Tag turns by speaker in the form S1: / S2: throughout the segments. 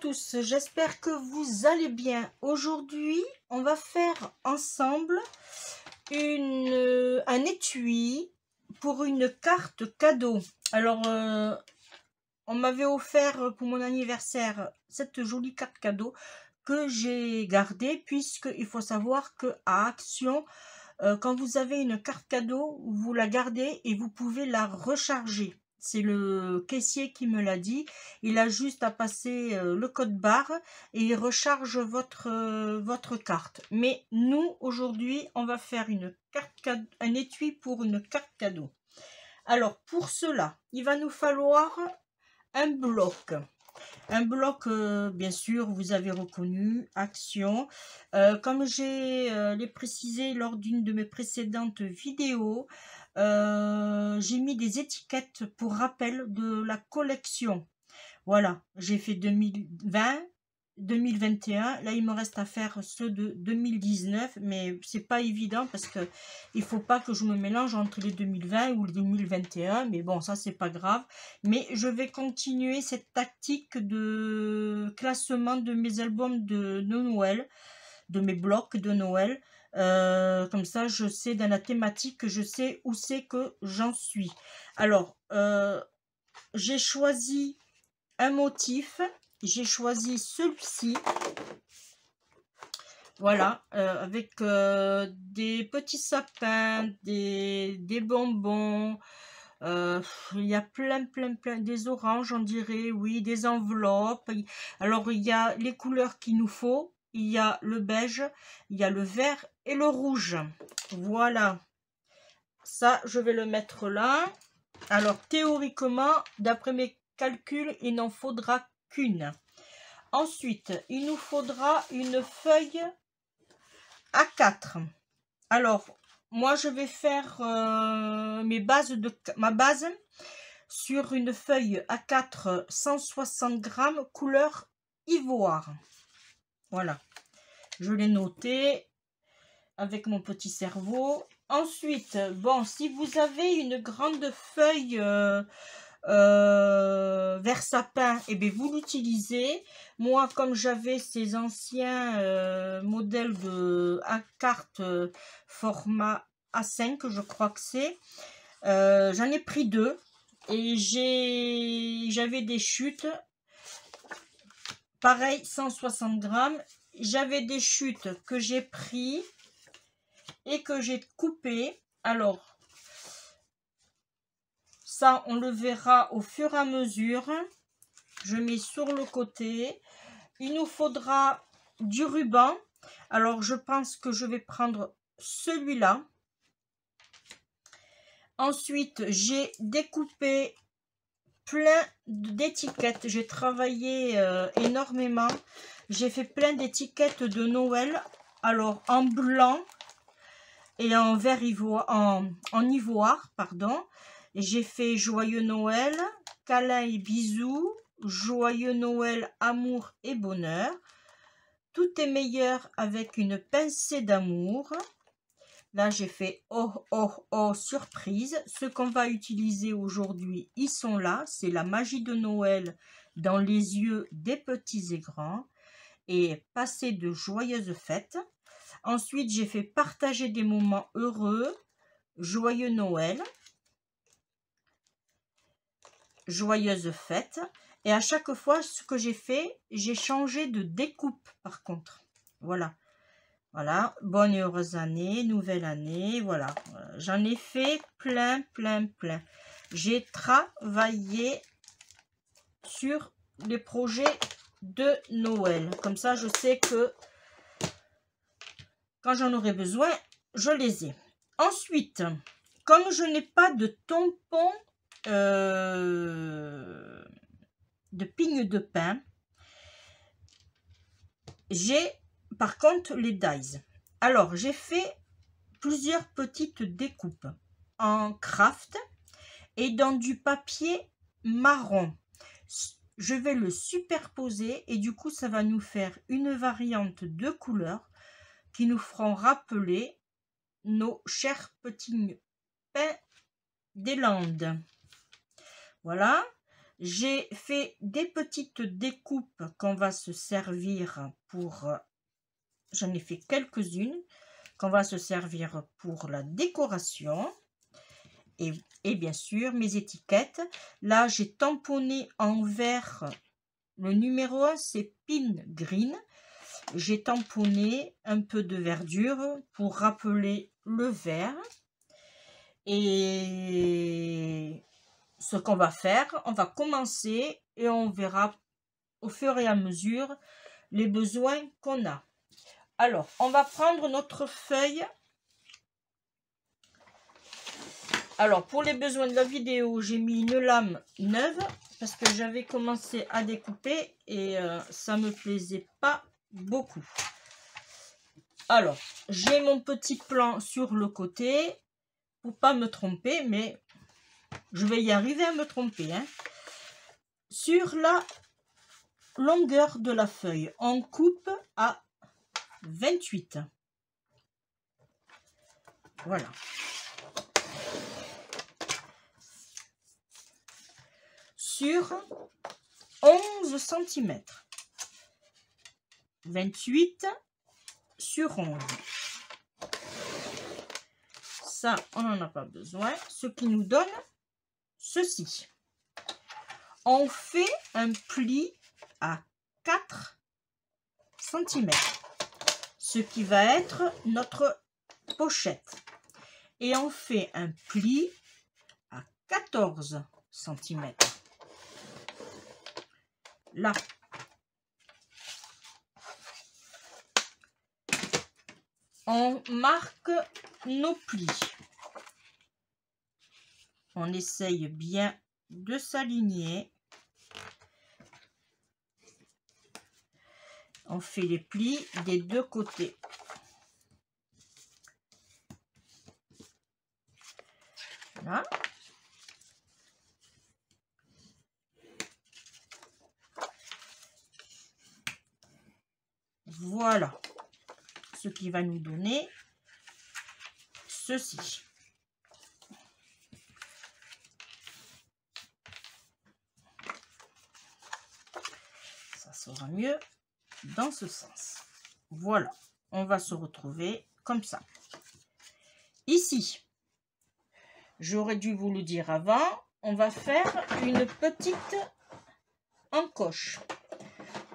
S1: tous, j'espère que vous allez bien. Aujourd'hui, on va faire ensemble un étui pour une carte cadeau. Alors, on m'avait offert pour mon anniversaire cette jolie carte cadeau que j'ai gardée, puisqu'il faut savoir qu'à Action, quand vous avez une carte cadeau, vous la gardez et vous pouvez la recharger. C'est le caissier qui me l'a dit. Il a juste à passer le code barre et il recharge votre carte. Mais nous, aujourd'hui, on va faire un étui pour une carte cadeau. Alors, pour cela, il va nous falloir un bloc. Un bloc, bien sûr, vous avez reconnu, Action. Comme l'ai précisé lors d'une de mes précédentes vidéos, j'ai mis des étiquettes pour rappel de la collection. Voilà, j'ai fait 2020, 2021. Là, il me reste à faire ceux de 2019, mais c'est pas évident parce que il faut pas que je me mélange entre les 2020 ou les 2021. Mais bon, ça c'est pas grave. Mais je vais continuer cette tactique de classement de mes albums de Noël, de mes blocs de Noël. Comme ça, je sais dans la thématique, je sais où c'est que j'en suis. Alors, j'ai choisi un motif. J'ai choisi celui-ci, voilà, avec des petits sapins, des bonbons, il y a plein, des oranges, on dirait, oui, des enveloppes. Alors, il y a les couleurs qu'il nous faut, il y a le beige, il y a le vert et le rouge. Voilà, ça, je vais le mettre là. Alors, théoriquement, d'après mes calculs, il n'en faudra qu'une. Ensuite, il nous faudra une feuille A4. Alors, moi, je vais faire ma base sur une feuille A4 160 grammes couleur ivoire. Voilà, je l'ai noté avec mon petit cerveau. Ensuite, bon, si vous avez une grande feuille vert sapin, et bien vous l'utilisez. Moi, comme j'avais ces anciens modèles de carte format A5, je crois que c'est, j'en ai pris deux et j'avais des chutes pareil 160 grammes. J'avais des chutes que j'ai pris et que j'ai coupé. Alors ça, on le verra au fur et à mesure. Je mets sur le côté. Il nous faudra du ruban. Alors, je pense que je vais prendre celui-là. Ensuite, j'ai découpé plein d'étiquettes. J'ai travaillé énormément. J'ai fait plein d'étiquettes de Noël. Alors, en blanc et en vert ivoire, en ivoire, pardon. J'ai fait Joyeux Noël, câlins et bisous, Joyeux Noël, amour et bonheur. Tout est meilleur avec une pincée d'amour. Là, j'ai fait oh, oh, oh, surprise. Ce qu'on va utiliser aujourd'hui, ils sont là. C'est la magie de Noël dans les yeux des petits et grands. Et passer de joyeuses fêtes. Ensuite, j'ai fait partager des moments heureux. Joyeux Noël. Joyeuses fêtes. Et à chaque fois, ce que j'ai fait, j'ai changé de découpe par contre. Voilà. Voilà. Bonne et heureuse année, nouvelle année. Voilà. J'en ai fait plein. J'ai travaillé sur les projets de Noël. Comme ça, je sais que quand j'en aurai besoin, je les ai. Ensuite, comme je n'ai pas de tampon de pigne de pain, j'ai par contre les dies. Alors, j'ai fait plusieurs petites découpes en craft et dans du papier marron. Je vais le superposer et du coup, ça va nous faire une variante de couleurs qui nous feront rappeler nos chers petits pains des Landes. Voilà. J'ai fait des petites découpes qu'on va se servir pour... J'en ai fait quelques-unes qu'on va se servir pour la décoration. Et bien sûr, mes étiquettes. Là, j'ai tamponné en vert. Le numéro 1, c'est Pin Green. J'ai tamponné un peu de verdure pour rappeler le vert. Et ce qu'on va faire, on va commencer et on verra au fur et à mesure les besoins qu'on a. Alors, on va prendre notre feuille. Alors, pour les besoins de la vidéo, j'ai mis une lame neuve parce que j'avais commencé à découper et ça me plaisait pas beaucoup. Alors, j'ai mon petit plan sur le côté pour pas me tromper, mais je vais y arriver à me tromper. Hein. Sur la longueur de la feuille, on coupe à 28. Voilà. Sur 11 cm. 28 sur 11. Ça, on n'en a pas besoin. Ce qui nous donne ceci. On fait un pli à 4 cm. Ce qui va être notre pochette. Et on fait un pli à 14 cm. Là. On marque nos plis. On essaye bien de s'aligner. On fait les plis des deux côtés. Là. Voilà ce qui va nous donner ceci. Ça sera mieux dans ce sens. Voilà, on va se retrouver comme ça. Ici, j'aurais dû vous le dire avant, on va faire une petite encoche.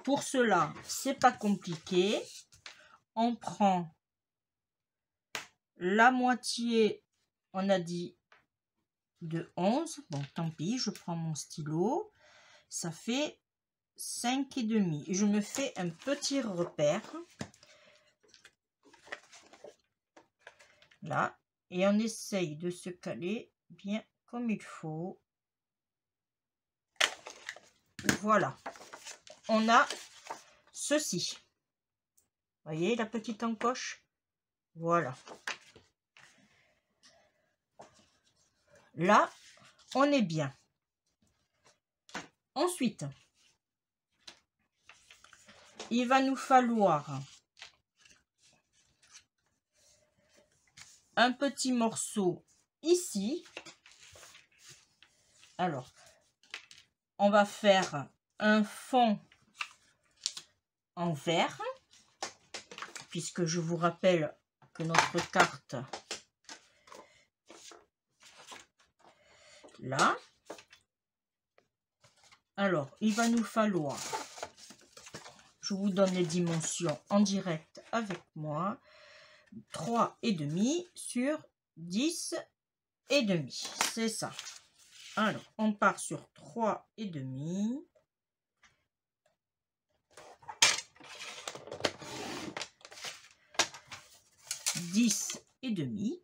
S1: Pour cela, c'est pas compliqué. On prend la moitié, on a dit, de 11. Bon, tant pis, je prends mon stylo. Ça fait 5,5. Je me fais un petit repère. Là. Et on essaye de se caler bien comme il faut. Voilà. On a ceci. Voyez la petite encoche? Voilà. Là, on est bien. Ensuite, il va nous falloir un petit morceau ici. Alors, on va faire un fond en vert, puisque je vous rappelle que notre carte, là. Alors, il va nous falloir, je vous donne les dimensions en direct avec moi, 3,5 sur 10,5. C'est ça. Alors, on part sur 3,5. Dix et demi.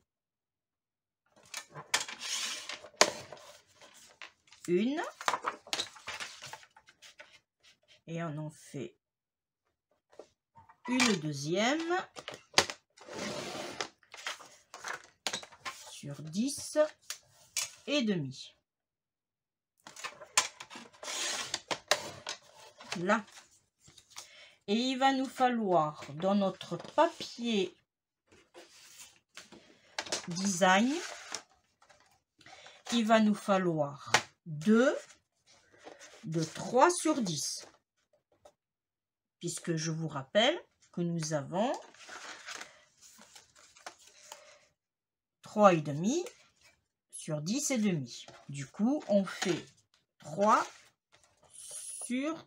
S1: Une. Et on en fait une deuxième. Sur 10,5. Là. Et il va nous falloir dans notre papier design, il va nous falloir 2 de 3 sur 10. Puisque je vous rappelle que nous avons 3,5 sur 10 et demi. Du coup, on fait 3 sur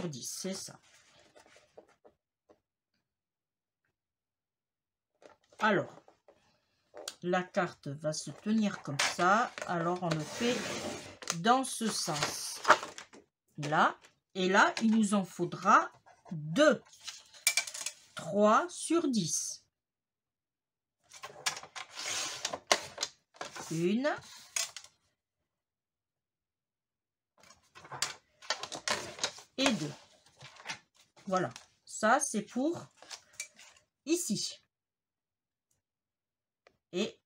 S1: 10, c'est ça. Alors, la carte va se tenir comme ça. Alors, on le fait dans ce sens. Là. Et là, il nous en faudra 2. 3 sur 10. 1. Et 2. Voilà. Ça, c'est pour ici. Et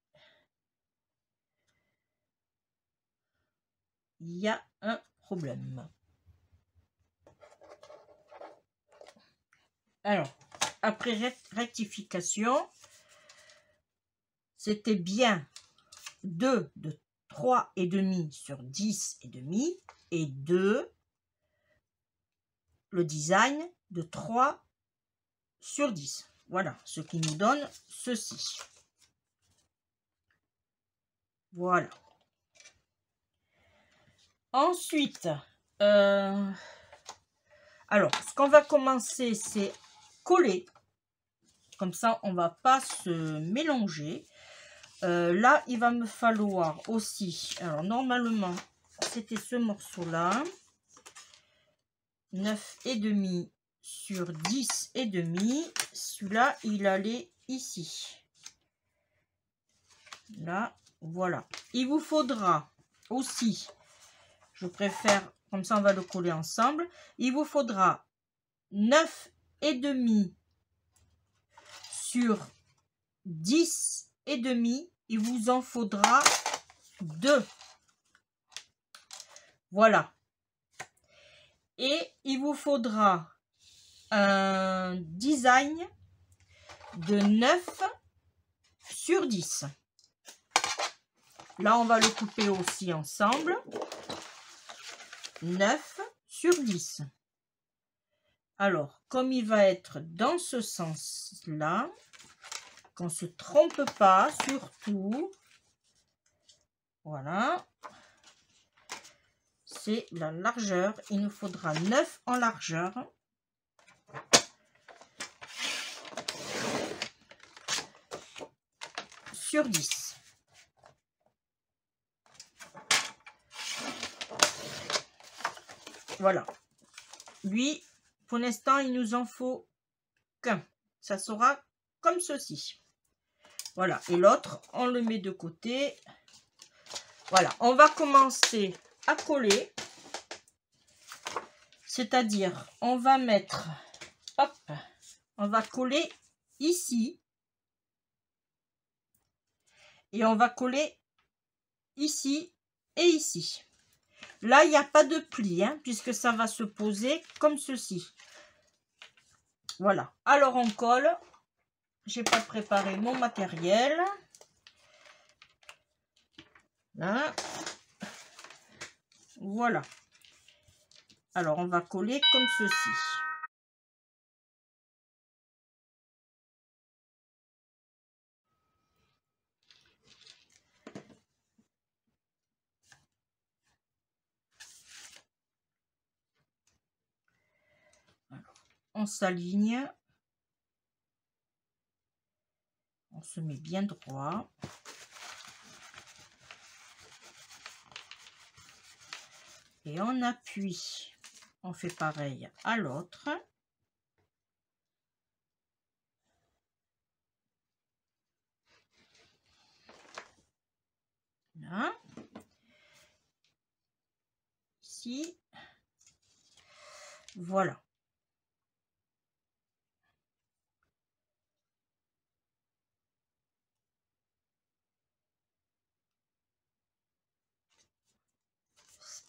S1: il y a un problème. Alors, après rectification, c'était bien 2 de 3,5 sur 10 et demi et 2 le design de 3 sur 10. Voilà, ce qui nous donne ceci. Voilà. Ensuite, alors, ce qu'on va commencer, c'est coller. Comme ça, on va pas se mélanger. Là, il va me falloir aussi, alors normalement, c'était ce morceau-là, 9,5 sur 10,5. Celui-là, il allait ici. Là, voilà. Il vous faudra aussi, je préfère, comme ça on va le coller ensemble, il vous faudra 9,5 sur 10,5. Il vous en faudra 2. Voilà. Et il vous faudra un design de 9 sur 10. Là, on va le couper aussi ensemble. 9 sur 10. Alors, comme il va être dans ce sens-là, qu'on ne se trompe pas, surtout. Voilà. C'est la largeur. Il nous faudra 9 en largeur. Sur 10. Voilà. Lui, pour l'instant, il nous en faut qu'un. Ça sera comme ceci. Voilà. Et l'autre, on le met de côté. Voilà. On va commencer à coller. C'est-à-dire, on va mettre, hop, on va coller ici. Et on va coller ici et ici. Là, il n'y a pas de pli, hein, puisque ça va se poser comme ceci. Voilà. Alors, on colle. J'ai pas préparé mon matériel. Là. Voilà. Alors, on va coller comme ceci. Alors, on s'aligne. On se met bien droit. Et on appuie. On fait pareil à l'autre. Là. Ici. Voilà.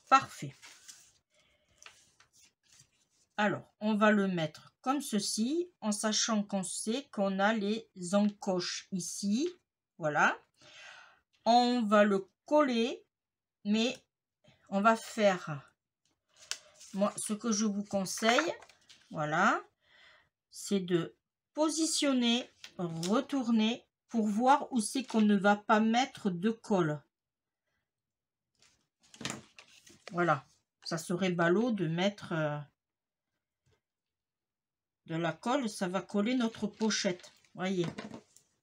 S1: Parfait. Alors, on va le mettre comme ceci, en sachant qu'on sait qu'on a les encoches ici. Voilà. On va le coller mais on va faire, moi, ce que je vous conseille, voilà, c'est de positionner, retourner pour voir où c'est qu'on ne va pas mettre de colle. Voilà, ça serait ballot de mettre de la colle, ça va coller notre pochette, voyez.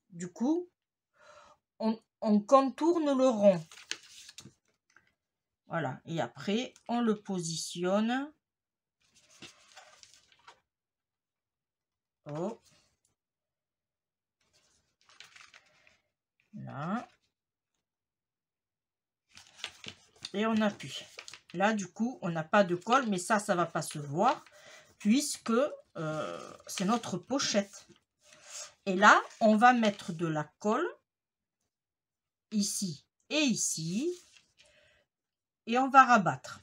S1: Du coup, on contourne le rond. Voilà, et après, on le positionne. Oh. Là. Et on appuie. Là, du coup, on n'a pas de colle, mais ça va pas se voir, puisque c'est notre pochette. Et là, on va mettre de la colle, ici et ici, et on va rabattre.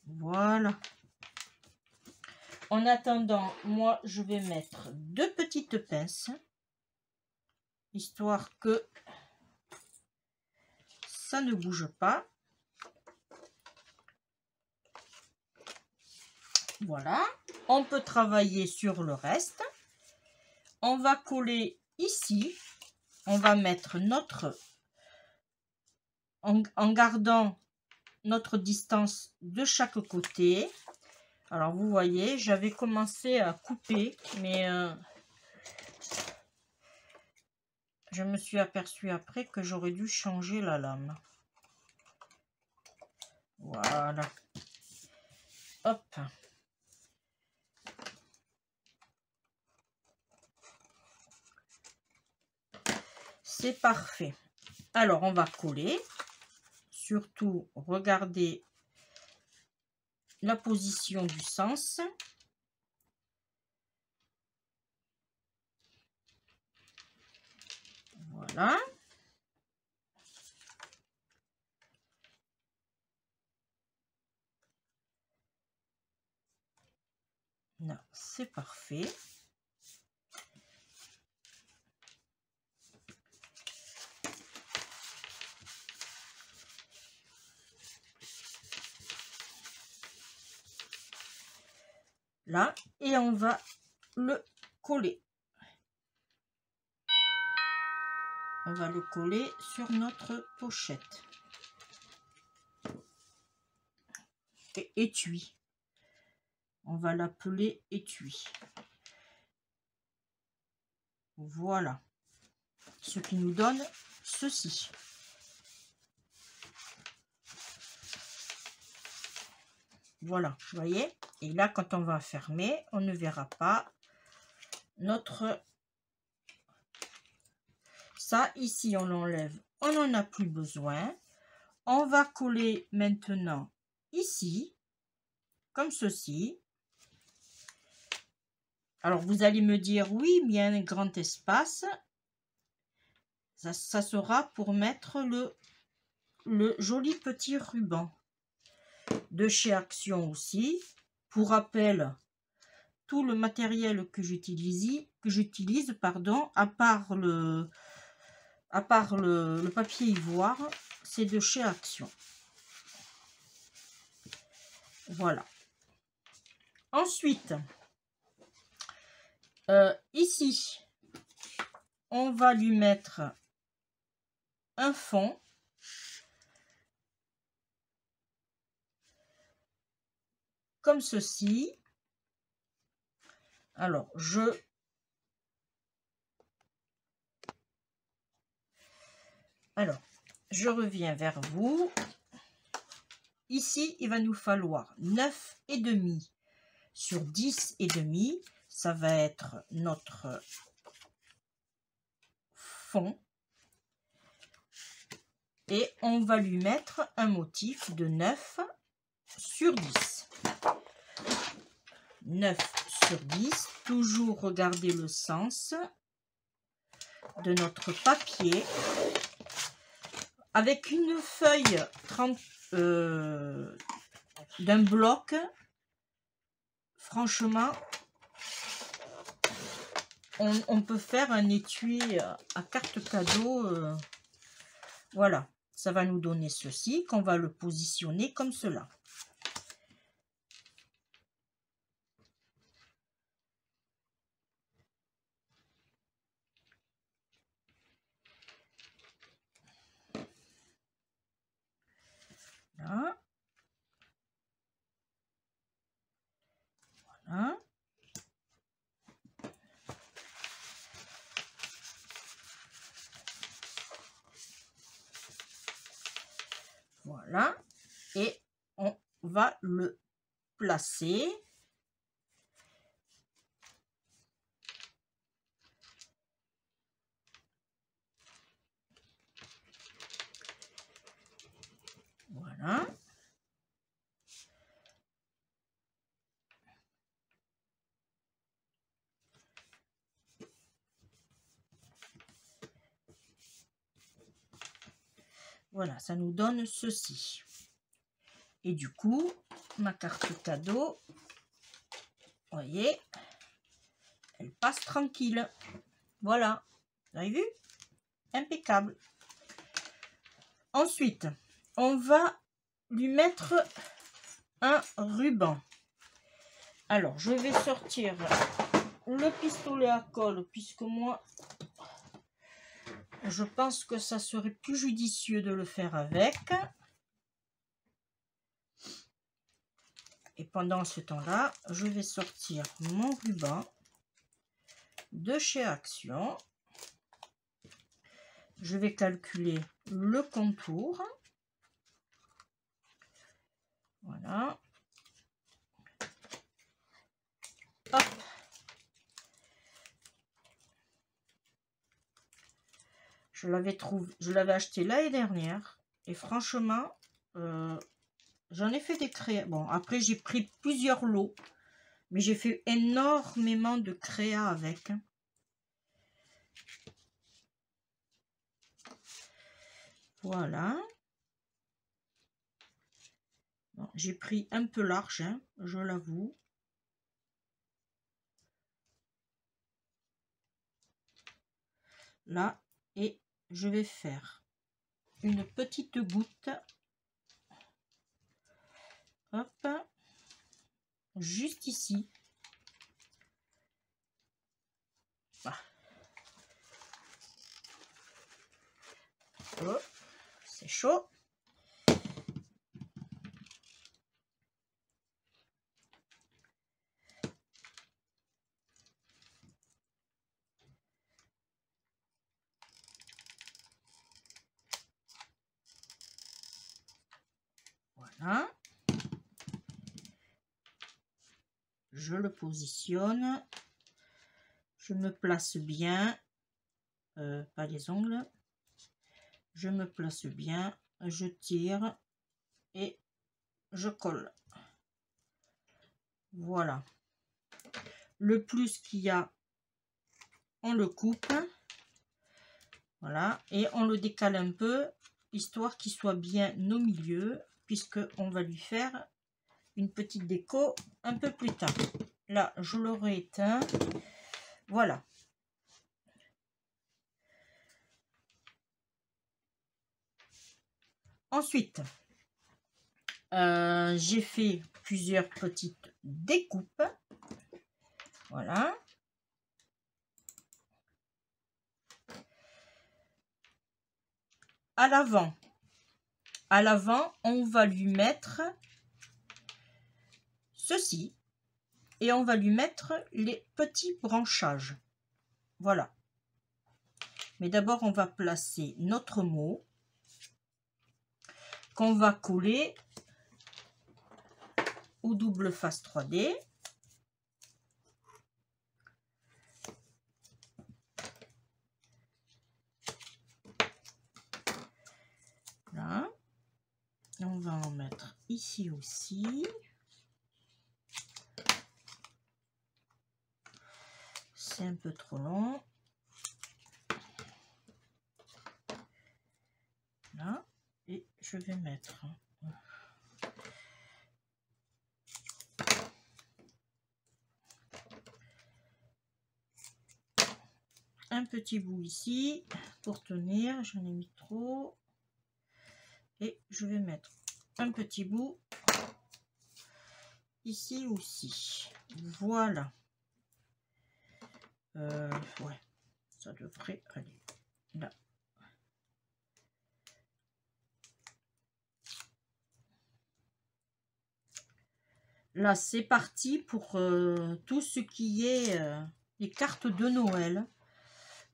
S1: Voilà. En attendant, moi, je vais mettre 2 petites pinces, histoire que ça ne bouge pas. Voilà. On peut travailler sur le reste. On va coller ici. On va mettre notre... en gardant notre distance de chaque côté. Alors, vous voyez, j'avais commencé à couper, mais je me suis aperçue après que j'aurais dû changer la lame. Voilà. Hop. C'est parfait. Alors, on va coller. Surtout, regardez la position du sens. Voilà. Là, c'est parfait. Là, et on va le coller. On va le coller sur notre pochette. Et étui. On va l'appeler étui. Voilà. Ce qui nous donne ceci. Voilà, vous voyez. Et là, quand on va fermer, on ne verra pas notre... Ça, ici, on l'enlève. On n'en a plus besoin. On va coller maintenant ici, comme ceci. Alors, vous allez me dire, oui, mais il y a un grand espace. Ça sera pour mettre le joli petit ruban. De chez Action aussi. Pour rappel, tout le matériel que j'utilise, à part le papier ivoire, c'est de chez Action. Voilà. Ensuite, ici, on va lui mettre un fond. Comme ceci. Alors, je reviens vers vous. Ici, il va nous falloir 9,5 sur 10,5. Ça va être notre fond. Et on va lui mettre un motif de 9 sur 10. 9 sur 10. Toujours regarder le sens de notre papier. Avec une feuille d'un bloc, franchement, on peut faire un étui à carte cadeau. Voilà, ça va nous donner ceci, qu'on va le positionner comme cela. Là. Voilà. Voilà. Et on va le placer. Voilà. Voilà, ça nous donne ceci. Et du coup, ma carte cadeau, vous voyez, elle passe tranquille. Voilà, vous avez vu? Impeccable. Ensuite, on va lui mettre un ruban. Alors, je vais sortir le pistolet à colle, puisque moi, je pense que ça serait plus judicieux de le faire avec. Et pendant ce temps-là, je vais sortir mon ruban de chez Action. Je vais calculer le contour. Voilà. Hop. Je l'avais acheté l'année dernière. Et franchement, j'en ai fait des créas. Bon, après, j'ai pris plusieurs lots. Mais j'ai fait énormément de créas avec. Voilà. Bon, j'ai pris un peu large, hein, je l'avoue. Là, et je vais faire une petite goutte. Hop. Juste ici. Voilà. Oh, c'est chaud. Voilà. Je le positionne. Je me place bien. Pas les ongles. Je me place bien. Je tire. Et je colle. Voilà. Le plus qu'il y a, on le coupe. Voilà. Et on le décale un peu, histoire qu'il soit bien au milieu, puisque on va lui faire une petite déco un peu plus tard. Là, je l'aurai éteint. Voilà. Ensuite, j'ai fait plusieurs petites découpes. Voilà. À l'avant, on va lui mettre ceci. Et on va lui mettre les petits branchages. Voilà. Mais d'abord, on va placer notre mot qu'on va coller au double face 3D. Là. On va en mettre ici aussi. C'est un peu trop long. Là. Et je vais mettre un petit bout ici pour tenir, j'en ai mis trop, et je vais mettre un petit bout ici aussi. Voilà. Ouais, ça devrait aller là. Là, c'est parti pour tout ce qui est les cartes de Noël.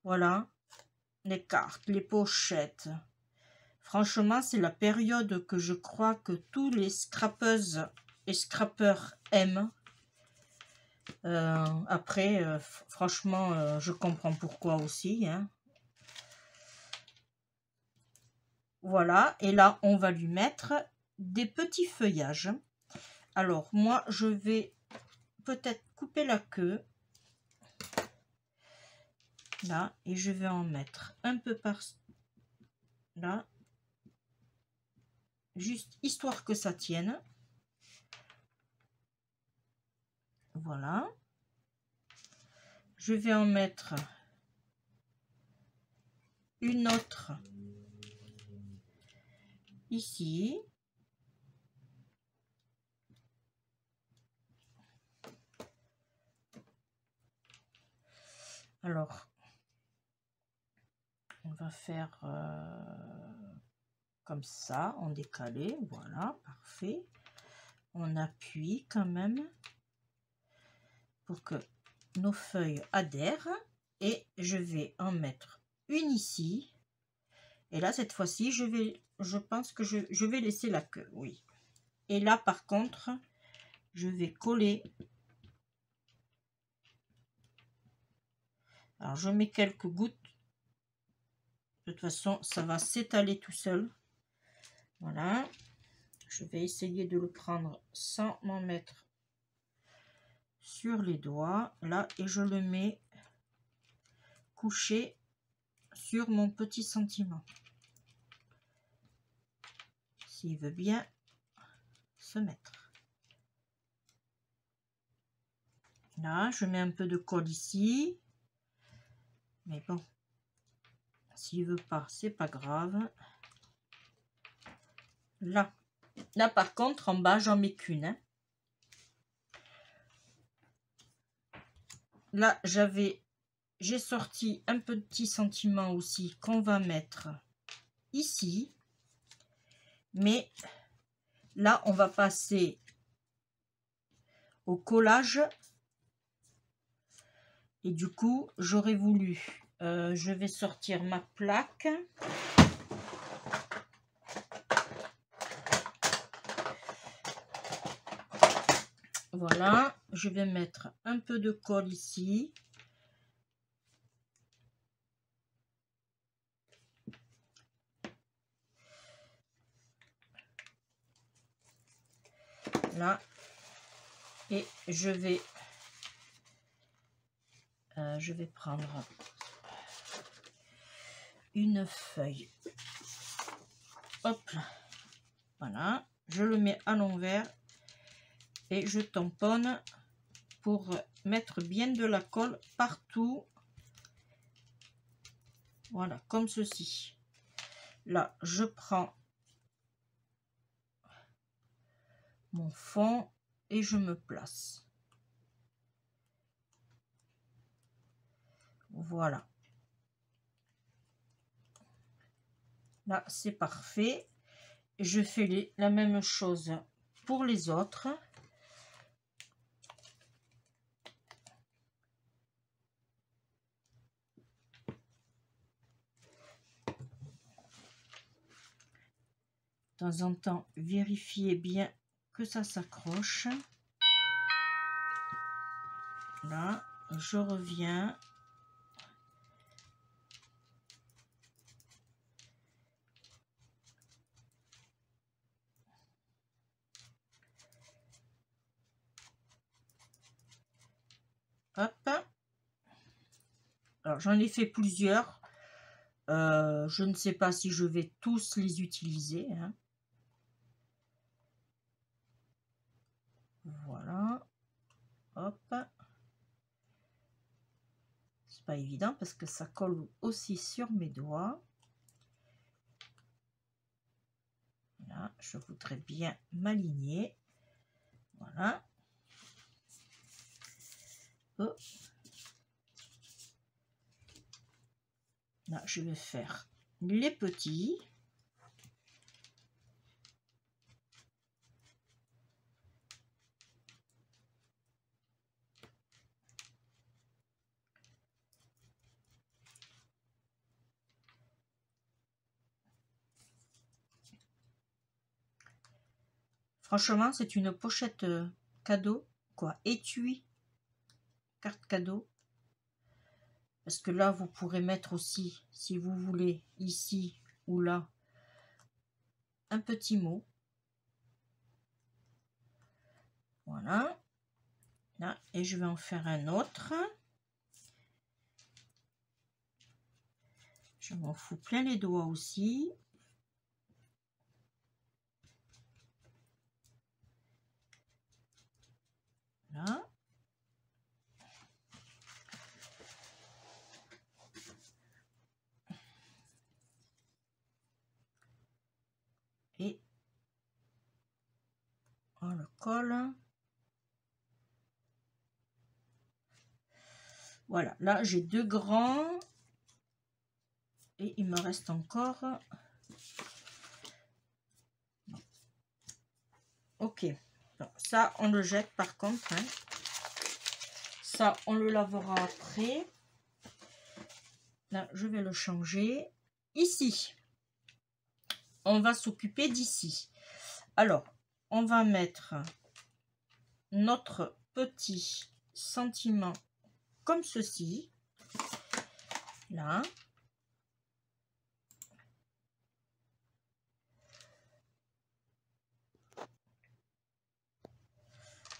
S1: Voilà, les cartes, les pochettes. Franchement, c'est la période que je crois que tous les scrapeuses et scrappeurs aiment. Après, franchement, je comprends pourquoi aussi. Hein. Voilà, et là, on va lui mettre des petits feuillages. Alors, moi, je vais peut-être couper la queue. Là, et je vais en mettre un peu par là. Juste histoire que ça tienne. Voilà. Je vais en mettre une autre ici. Alors, on va faire comme ça, en décalé. Voilà, parfait. On appuie quand même pour que nos feuilles adhèrent. Et je vais en mettre une ici. Et là, cette fois-ci, je pense que je vais laisser la queue, oui. Et là, par contre, je vais coller. Alors, je mets quelques gouttes. De toute façon, ça va s'étaler tout seul. Voilà. Je vais essayer de le prendre sans m'en mettre sur les doigts. Là, et je le mets couché sur mon petit sentiment. S'il veut bien se mettre. Là, je mets un peu de colle ici. Mais bon, s'il veut pas, c'est pas grave. Là, par contre, en bas, j'en mets qu'une. Hein. Là, j'ai sorti un petit sentiment aussi qu'on va mettre ici. Mais là, on va passer au collage. Et du coup, j'aurais voulu... je vais sortir ma plaque. Voilà, je vais mettre un peu de colle ici. Là. Et je vais prendre une feuille. Hop là. Voilà, je le mets à l'envers et je tamponne pour mettre bien de la colle partout. Voilà, comme ceci. Là, je prends mon fond et je me place. Voilà. Là, c'est parfait. Je fais la même chose pour les autres. De temps en temps, vérifiez bien que ça s'accroche. Là, je reviens. Hop. Alors, j'en ai fait plusieurs. Je ne sais pas si je vais tous les utiliser. Hein. Voilà. Hop. pas évident parce que ça colle aussi sur mes doigts. Là, je voudrais bien m'aligner. Voilà. Oh. Là, je vais faire les petits. Franchement, c'est une pochette cadeau, quoi, étui, carte cadeau. Parce que là, vous pourrez mettre aussi, si vous voulez, ici ou là, un petit mot. Voilà. Là, et je vais en faire un autre. Je m'en fous plein les doigts aussi. Là. Et on le colle. Voilà, là j'ai 2 grands. Et il me reste encore. Ok. Donc, ça, on le jette par contre. Hein. Ça, on le lavera après. Là, je vais le changer. Ici, on va s'occuper d'ici. Alors, on va mettre notre petit sentiment comme ceci. Là.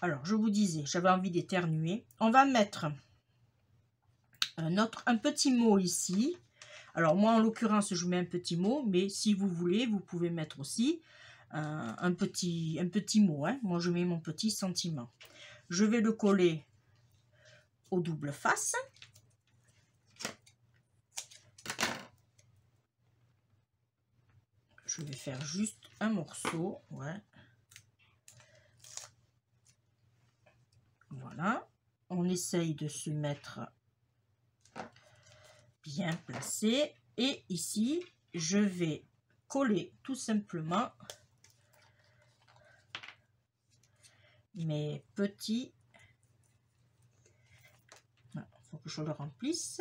S1: Alors, je vous disais, j'avais envie d'éternuer. On va mettre un petit mot ici. Alors, moi, en l'occurrence, je mets un petit mot, mais si vous voulez, vous pouvez mettre aussi un petit mot. Hein. Moi, je mets mon petit sentiment. Je vais le coller au double face. Je vais faire juste un morceau. Ouais. Voilà. On essaye de se mettre bien placé. Et ici, je vais coller tout simplement mes petits. Il faut que je le remplisse.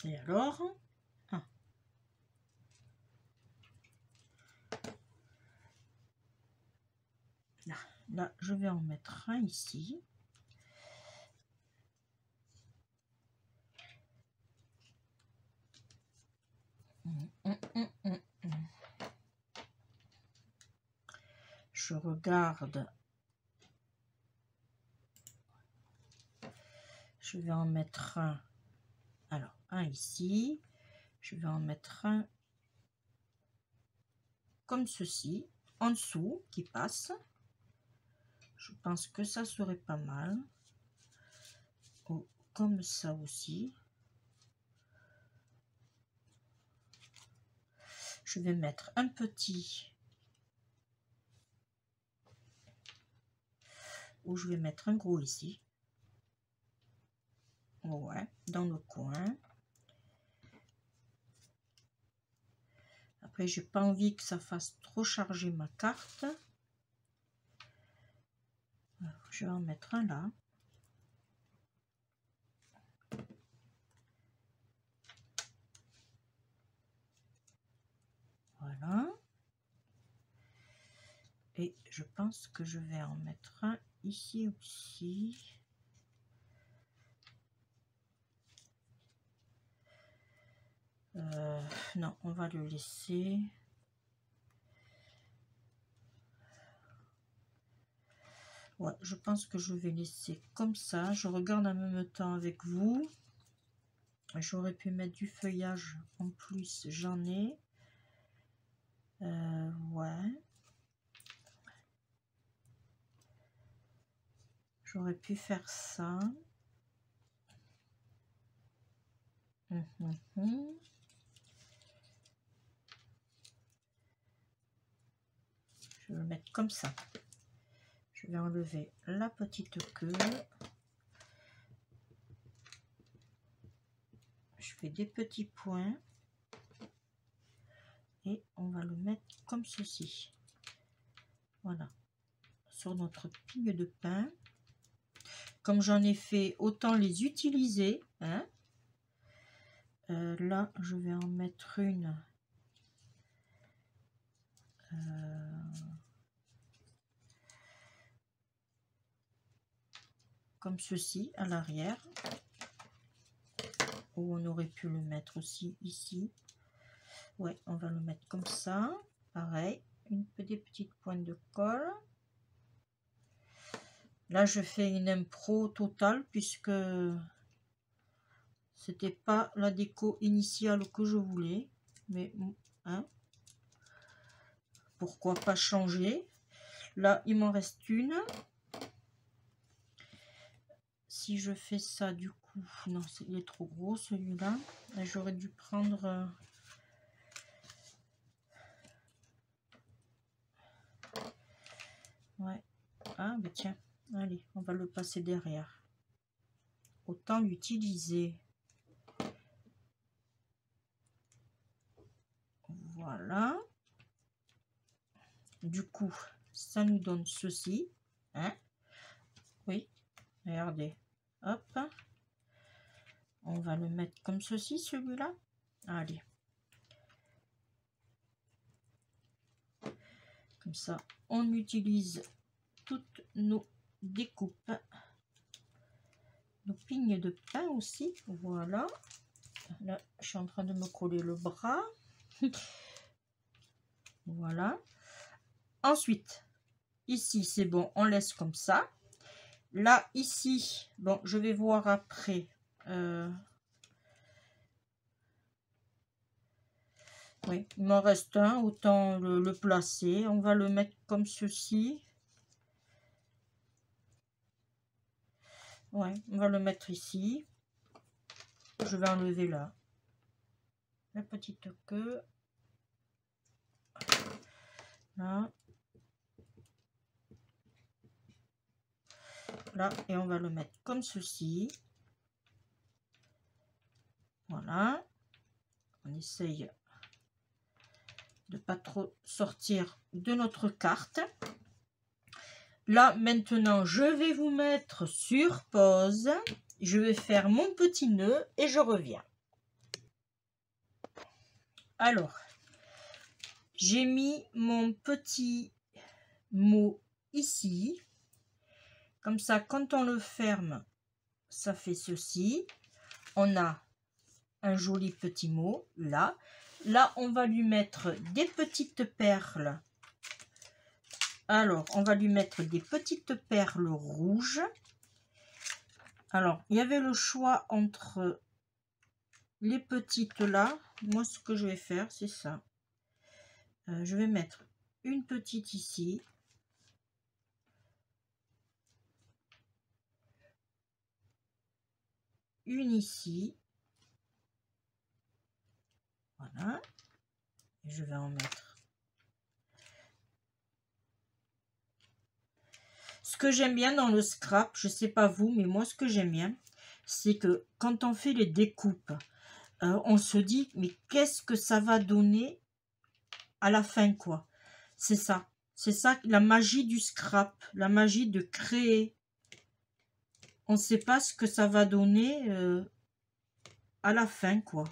S1: Et alors, là, je vais en mettre un ici. Je regarde. Je vais en mettre un. Alors, un ici. Je vais en mettre un comme ceci, en dessous, qui passe. Je pense que ça serait pas mal. Oh, comme ça aussi. Je vais mettre un petit. Ou je vais mettre un gros ici. Ouais, dans le coin. Après, j'ai pas envie que ça fasse trop charger ma carte. Alors, je vais en mettre un là. Voilà. Et je pense que je vais en mettre un ici aussi. Non, on va le laisser. Ouais, je pense que je vais laisser comme ça. Je regarde en même temps avec vous. J'aurais pu mettre du feuillage en plus, j'en ai. Ouais. J'aurais pu faire ça. Je vais le mettre comme ça. Je vais enlever la petite queue. Je fais des petits points. Et on va le mettre comme ceci. Voilà. Sur notre pigne de pain. Comme j'en ai fait, autant les utiliser. Hein. Là, je vais en mettre une. Comme ceci à l'arrière. Ou on aurait pu le mettre aussi ici. Ouais, on va le mettre comme ça. Pareil, des petites pointes de colle. Là, je fais une impro totale puisque c'était pas la déco initiale que je voulais. Mais hein, pourquoi pas changer? Là, il m'en reste une. Si je fais ça, du coup, non, il est trop gros celui-là. J'aurais dû prendre... Ouais. Ah, bah tiens. Allez, on va le passer derrière. Autant l'utiliser. Voilà. Du coup, ça nous donne ceci. Hein? Oui, regardez. Hop. On va le mettre comme ceci, celui-là. Allez. Comme ça, on utilise toutes nos découpes. Nos pignes de pain aussi. Voilà. Là, je suis en train de me coller le bras. Voilà. Ensuite, ici, c'est bon, on laisse comme ça. Là, ici, bon, je vais voir après. Oui, il m'en reste un, autant le placer. On va le mettre comme ceci. Ouais, on va le mettre ici. Je vais enlever là la petite queue. Là. Là, et on va le mettre comme ceci. Voilà. On essaye de pas trop sortir de notre carte. Là, maintenant, je vais vous mettre sur pause. Je vais faire mon petit nœud et je reviens. Alors, j'ai mis mon petit mot ici. Comme ça, quand on le ferme, ça fait ceci. On a un joli petit mot là. Là, on va lui mettre des petites perles. Alors, on va lui mettre des petites perles rouges. Alors, il y avait le choix entre les petites là. Moi, ce que je vais faire, c'est ça. Je vais mettre une petite ici. Une ici. Voilà. Et je vais en mettre. Ce que j'aime bien dans le scrap, je sais pas vous, mais moi ce que j'aime bien, c'est que quand on fait les découpes, on se dit, mais qu'est-ce que ça va donner à la fin, quoi. C'est ça. C'est ça, la magie du scrap, la magie de créer. On ne sait pas ce que ça va donner à la fin, quoi.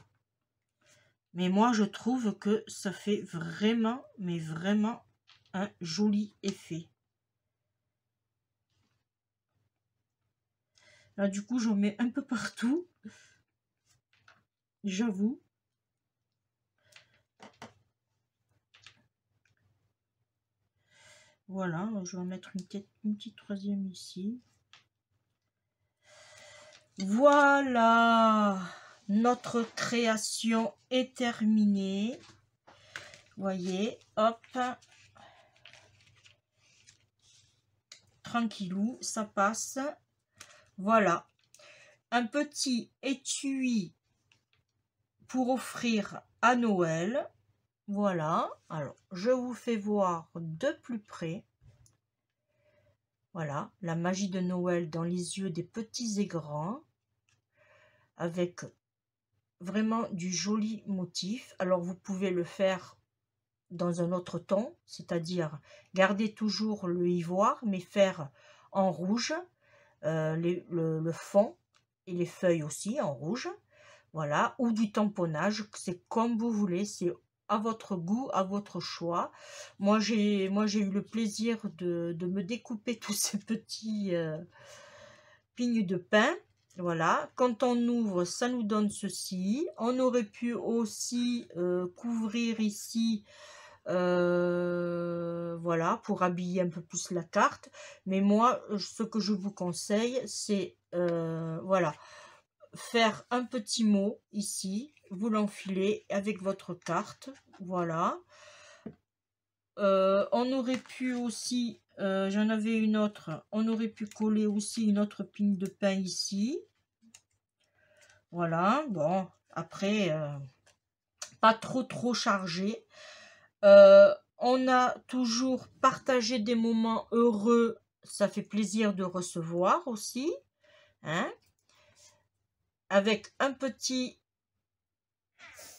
S1: Mais moi, je trouve que ça fait vraiment, mais vraiment un joli effet. Là, du coup, j'en mets un peu partout. J'avoue. Voilà, je vais en mettre une petite troisième ici. Voilà, notre création est terminée. Voyez, hop. Tranquillou, ça passe. Voilà. Un petit étui pour offrir à Noël. Voilà. Alors, je vous fais voir de plus près. Voilà, la magie de Noël dans les yeux des petits et grands. Avec vraiment du joli motif. Alors, vous pouvez le faire dans un autre ton, c'est-à-dire garder toujours le ivoire, mais faire en rouge le fond et les feuilles aussi en rouge. Voilà, ou du tamponnage, c'est comme vous voulez, c'est à votre goût, à votre choix. Moi, j'ai eu le plaisir de me découper tous ces petits pignes de pin. Voilà, quand on ouvre, ça nous donne ceci. On aurait pu aussi couvrir ici, voilà, pour habiller un peu plus la carte. Mais moi, ce que je vous conseille, c'est, voilà, faire un petit mot ici, vous l'enfilez avec votre carte, voilà. On aurait pu aussi, j'en avais une autre, on aurait pu coller aussi une autre pigne de pain ici. Voilà, bon, après, pas trop chargé. On a toujours partagé des moments heureux, ça fait plaisir de recevoir aussi, hein, avec un petit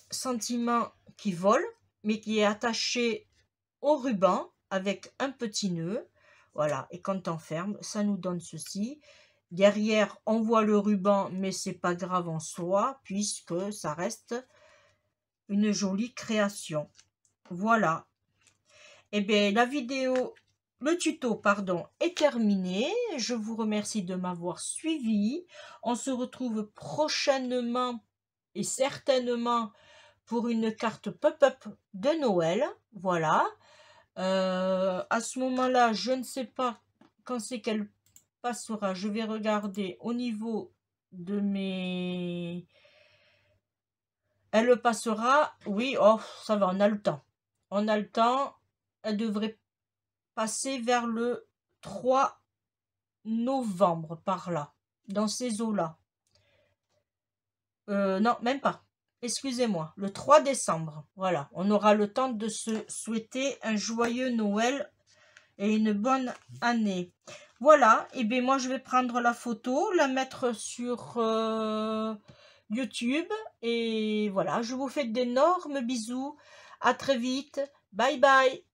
S1: sentiment qui vole, mais qui est attaché au ruban avec un petit nœud. Voilà, et quand on ferme, ça nous donne ceci. Derrière, on voit le ruban, mais c'est pas grave en soi, puisque ça reste une jolie création. Voilà. Et bien, le tuto, pardon, est terminé. Je vous remercie de m'avoir suivi. On se retrouve prochainement et certainement pour une carte pop-up de Noël. Voilà. À ce moment-là, je ne sais pas quand c'est qu'elle passera. Je vais regarder au niveau de mes... Elle passera, oui, oh, ça va, on a le temps. On a le temps. Elle devrait passer vers le 3 novembre, par là, dans ces eaux-là. Non, même pas. Excusez-moi, le 3 décembre. Voilà, on aura le temps de se souhaiter un joyeux Noël et une bonne année. Voilà, et bien moi je vais prendre la photo, la mettre sur YouTube. Et voilà, je vous fais d'énormes bisous. À très vite. Bye bye.